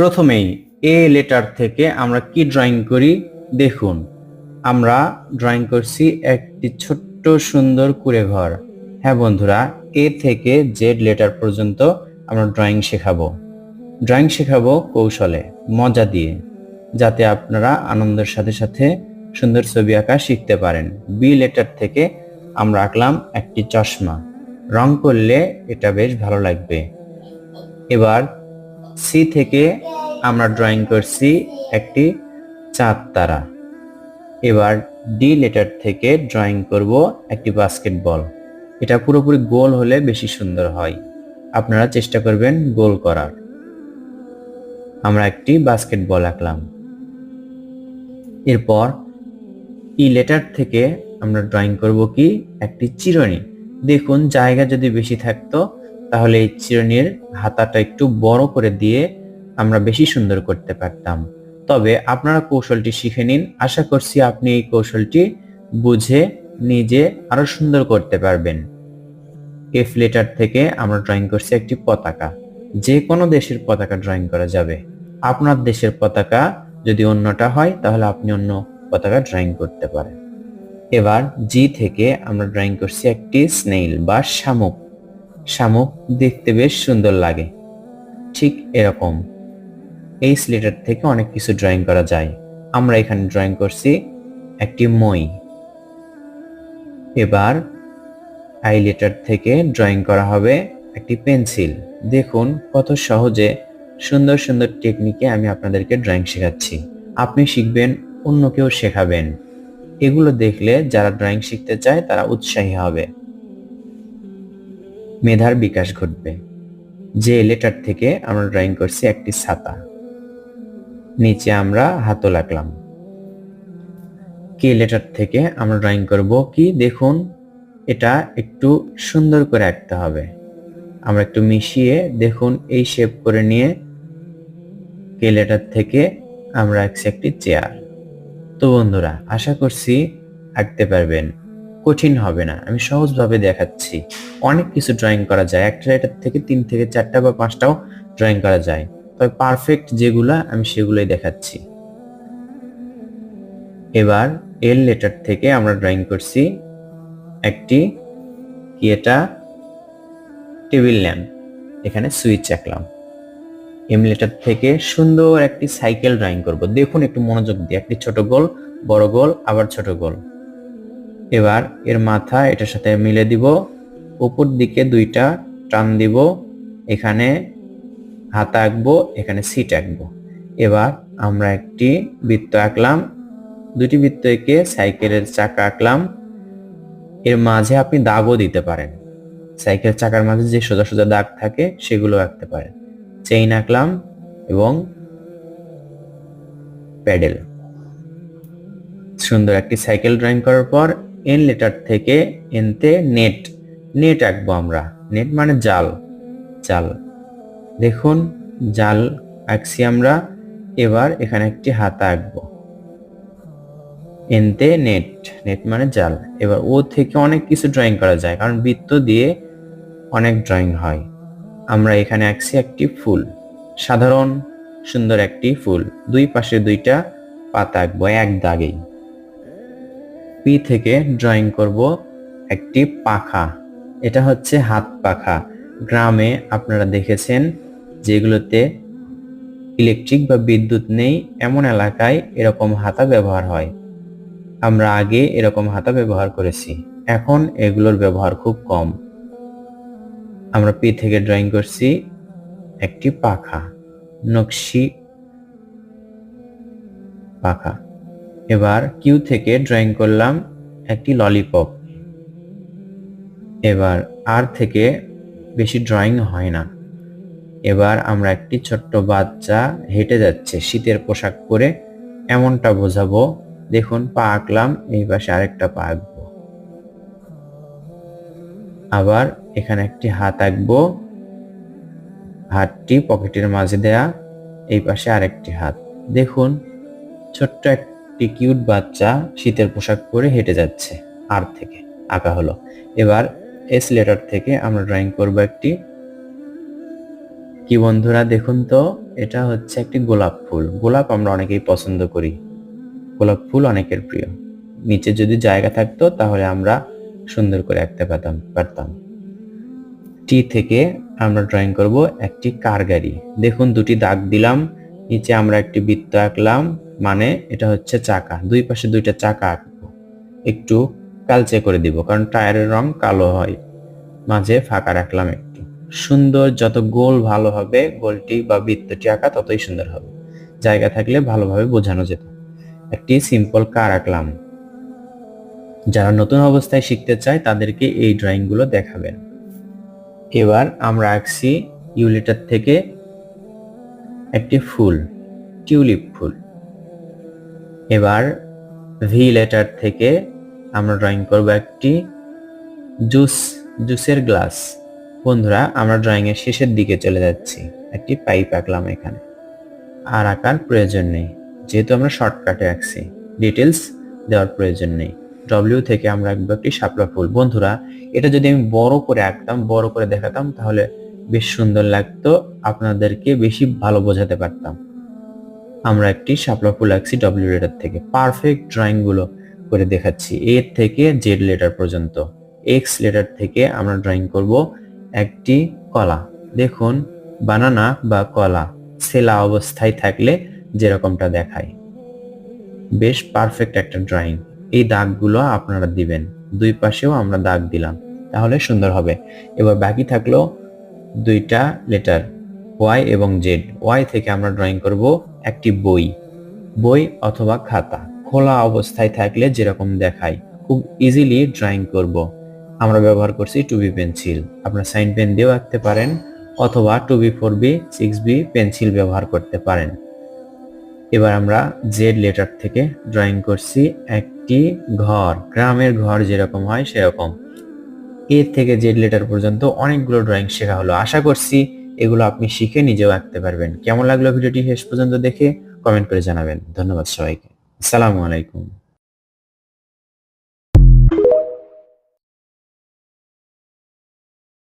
প্রথমেই a letter থেকে আমরা কি ড্রয়িং করি দেখুন। আমরা ড্রয়িং করছি একটি ছোট্ট সুন্দর কুঁড়ে ঘর। হ্যাঁ বন্ধুরা, এ থেকে জেড লেটার পর্যন্ত আমরা ড্রয়িং শেখাবো। ড্রয়িং শেখাবো কৌশলে, মজা দিয়ে, যাতে আপনারা আনন্দের সাথে সাথে সুন্দর ছবি আঁকা শিখতে পারেন। বি লেটার থেকে আমরা আঁকলাম একটি চশমা, রং করলে এটা বেশ ভালো লাগবে। এবার সি থেকে আমরা ড্রয়িং করছি একটি চাঁদ তারা। এবার ডি লেটার থেকে ড্রয়িং করব একটি বাস্কেটবল। এটা পুরোপুরি গোল হলে বেশি সুন্দর হয়, আপনারা চেষ্টা করবেন গোল করার। আমরা একটি বাস্কেটবল আঁকলাম। এরপর ই লেটার থেকে আমরা ড্রয়িং করব কি একটি চিরুনি। দেখুন, জায়গা যদি বেশি থাকতো তাহলে এই চিরুনির হাতাটা একটু বড় করে দিয়ে আমরা বেশি সুন্দর করতে পারতাম। তবে আপনারা কৌশলটি শিখে নিন, আশা করছি আপনি এই কৌশলটি বুঝে নিজে আরো সুন্দর করতে পারবেন। এফ লেটার থেকে আমরা ড্রয়িং করছি একটি পতাকা। যে কোনো দেশের পতাকা ড্রয়িং করা যাবে। আপনার দেশের পতাকা যদি অন্যটা হয় তাহলে আপনি অন্য পতাকা ড্রয়িং করতে পারেন। এবার জি থেকে আমরা ড্রয়িং করছি একটি স্নেইল বা শামুক। শামুক দেখতে বেশ সুন্দর লাগে, ঠিক এরকম। এই লেটার থেকে অনেক কিছু ড্রয়িং করা যায়। আমরা এখানে ড্রয়িং করছি একটি মই। এবার আই লেটার থেকে ড্রয়িং করা হবে একটি পেন্সিল। দেখুন কত সহজে সুন্দর সুন্দর টেকনিকে আমি আপনাদেরকে ড্রয়িং শেখাচ্ছি। আপনি শিখবেন, অন্যকেও শেখাবেন। এগুলো দেখলে যারা ড্রয়িং শিখতে চায় তারা উৎসাহী হবে, মেধার বিকাশ ঘটবে। যে লেটার থেকে আমরা ড্রয়িং করছি একটি ছাতা, নিচে আমরা হাতল আঁকলাম। কে লেটার থেকে আমরা ড্রয়িং করব কি দেখুন, এটা একটু সুন্দর করে আঁকতে হবে। আমরা একটু মিশিয়ে দেখুন এই শেপ করে নিয়ে কে লেটার থেকে আমরা আঁকছি একটি চেয়ার। তো বন্ধুরা, আশা করছি আঁকতে পারবেন, কঠিন হবে না। আমি সহজভাবে দেখাচ্ছি। অনেক কিছু ড্রয়িং করা যায়, একটা লেটার থেকে 3 থেকে 4টা বা 5টাও ড্রয়িং করা যায়। তবে পারফেক্ট যেগুলা আমি সেগুলোই দেখাচ্ছি। এবার এল লেটার থেকে আমরা ড্রয়িং করছি একটি কি, এটা টেবিল ল্যাম্প। এখানে সুইচ আঁকলাম। এম লেটার থেকে সুন্দর একটি সাইকেল ড্রয়িং করব। দেখুন একটু মনোযোগ দিয়ে, একটি ছোট গোল, বড় গোল, আবার ছোট গোল। এবার এর মাথা এটার সাথে মিলে দিব, উপর দিকে 2টা টান দিব, এখানে হাতা আঁকবো, এখানে সিট আঁকবো। এবার আমরা একটি বৃত্ত আঁকলাম, 2টি বৃত্ত এঁকে সাইকেলের চাকা আঁকলাম। এর মাঝে আপনি দাগও দিতে পারেন, সাইকেলের চাকার মাঝে যে সোজা সোজা দাগ থাকে সেগুলো আঁকতে পারেন। চেইন আঁকলাম এবং প্যাডেল। সুন্দর একটি সাইকেল ড্রয়িং করার পর এন লেটার থেকে এনতে নেট, নেট আঁকবো আমরা। নেট মানে জাল, জাল। দেখুন জাল আঁকছি আমরা। এবার এখানে একটি হাতা আঁকবো, এনতে নেট, নেট মানে জাল। এবার ও থেকে অনেক কিছু ড্রয়িং করা যায়, কারণ বৃত্ত দিয়ে অনেক ড্রয়িং হয়। আমরা এখানে আঁকছি একটি ফুল, সাধারণ সুন্দর একটি ফুল। 2 পাশে 2টা পাতা আঁকবো এক দাগেই। পি থেকে ড্রয়িং করব একটি পাখা। এটা হচ্ছে হাত পাখা। গ্রামে আপনারা দেখেছেন যেগুলোতে ইলেকট্রিক বা বিদ্যুৎ নেই, এমন এলাকায় এরকম হাতা ব্যবহার হয়। আমরা আগে এরকম হাতা ব্যবহার করেছি, এখন এগুলোর ব্যবহার খুব কম। আমরা পি থেকে ড্রয়িং করছি একটি পাখা, নকশি পাখা। এবার কিউ থেকে ড্রয়িং করলাম একটি ললিপপ। এবার আর থেকে বেশি ড্রয়িং হয় না। এবার আমরা একটি ছোট্ট বাচ্চা হেঁটে যাচ্ছে শীতের পোশাক পরে, এমনটা বোঝাবো। দেখুন পা আঁকলাম, এই পাশে আরেকটা পা আঁকবো। আবার এখানে একটি হাত আঁকবো, হাতটি পকেটের মাঝে দেয়া, এই পাশে আরেকটি হাত। দেখুন ছোট্ট একটি কিউট বাচ্চা শীতের পোশাক পরে হেঁটে যাচ্ছে, আর থেকে আঁকা হলো। এবার এস লেটার থেকে আমরা ড্রয়িং করব একটি কি বন্ধুরা, দেখুন তো, এটা হচ্ছে একটি গোলাপ ফুল। গোলাপ আমরা অনেকেই পছন্দ করি, গোলাপ ফুল অনেকের প্রিয়। নিচে যদি জায়গা থাকতো তাহলে আমরা সুন্দর করে আঁকতে পারতাম। টি থেকে আমরা ড্রয়িং করব একটি কার গাড়ি। দেখুন, দুটি দাগ দিলাম, নিচে আমরা একটি বৃত্ত আঁকলাম, মানে এটা হচ্ছে চাকা। দুই পাশে দুইটা চাকা আঁকবো, একটু কালচে করে দিব কারণ টায়ারের রং কালো হয়। মাঝে ফাঁকা রাখলাম একটু। সুন্দর, যত গোল ভালো হবে, গোলটি বা বৃত্তটি আঁকা ততই সুন্দর হবে। জায়গা থাকলে ভালোভাবে বোঝানো যেত। একটি সিম্পল কার আঁকলাম। যারা নতুন অবস্থায় শিখতে চায় তাদেরকে এই ড্রয়িং গুলো দেখাবেন। এবার আমরা আঁকছি ইউ লেটার থেকে একটি ফুল, টিউলিপ ফুল। এবার ভি লেটার থেকে আমরা ড্রয়িং করব একটি জুসের গ্লাস। বন্ধুরা, আমরা ড্রয়িং এর শেষের দিকে চলে যাচ্ছি। একটি পাইপ আঁকলাম এখানে, আর আঁকার প্রয়োজন নেই যেহেতু আমরা শর্টকাটে আঁকছি, ডিটেলস দেওয়ার প্রয়োজন নেই। ডব্লিউ থেকে আমরা আঁকবো একটি শাপলা ফুল। বন্ধুরা, এটা যদি আমি বড় করে আঁকতাম, বড় করে দেখাতাম, তাহলে বেশ সুন্দর লাগতো, আপনাদেরকে বেশি ভালো বোঝাতে পারতাম। আমরা একটি শাপলা ফুল আঁকছি ডব্লিউ লেটার থেকে। পারফেক্ট ড্রয়িং গুলো করে দেখাচ্ছি এ থেকে জেড লেটার পর্যন্ত। এক্স লেটার থেকে আমরা ড্রয়িং করব একটি কলা। দেখুন, বানানা বা কলা সেলা অবস্থায় থাকলে যেরকমটা দেখায়, বেশ পারফেক্ট একটা ড্রয়িং। এই দাগগুলো আপনারা দিবেন, দুই পাশেও আমরা দাগ দিলাম, তাহলে সুন্দর হবে। এবার বাকি থাকলো দুইটা লেটার, ওয়াই এবং জেড। ওয়াই থেকে আমরা ড্রয়িং করব একটি বই অথবা খাতা। খোলা অবস্থায় থাকলে যেরকম দেখায়, খুব ইজিলি ড্রয়িং করব। আমরা ব্যবহার করছি 2B পেন্সিল। আপনারা সাইন পেন দিয়েও আঁকতে পারেন অথবা 2B 4B 6B পেন্সিল ব্যবহার করতে পারেন। এবার আমরা জেড লেটার থেকে ড্রয়িং করছি একটি ঘর, গ্রামের ঘর যেরকম হয় সেরকম। এ থেকে জেড লেটার পর্যন্ত অনেকগুলো ড্রয়িং শেখা হলো। আশা করছি এগুলো আপনি শিখে নিজেও আঁকতে পারবেন। কেমন লাগলো ভিডিওটি শেষ পর্যন্ত দেখে কমেন্ট করে জানাবেন। ধন্যবাদ সবাইকে। আসসালামু আলাইকুম।